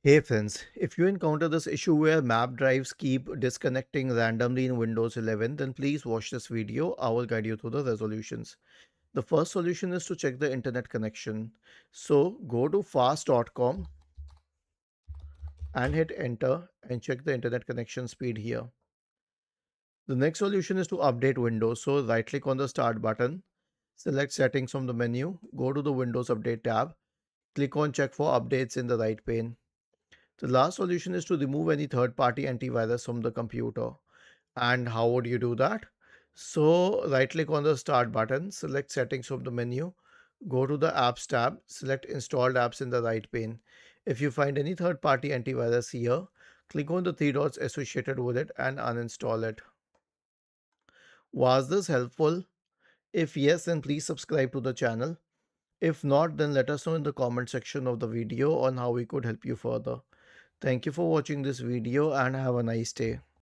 Hey friends, if you encounter this issue where map drives keep disconnecting randomly in Windows 11, then please watch this video. I will guide you through the resolutions. The first solution is to check the internet connection. So go to fast.com and hit enter and check the internet connection speed here. The next solution is to update Windows. So right click on the start button, select settings from the menu, go to the Windows Update tab, click on check for updates in the right pane. The last solution is to remove any third-party antivirus from the computer. And how would you do that? So right click on the start button, select settings from the menu, go to the apps tab, select installed apps in the right pane. If you find any third-party antivirus here, click on the three dots associated with it and uninstall it. Was this helpful? If yes, then please subscribe to the channel. If not, then let us know in the comment section of the video on how we could help you further. Thank you for watching this video and have a nice day.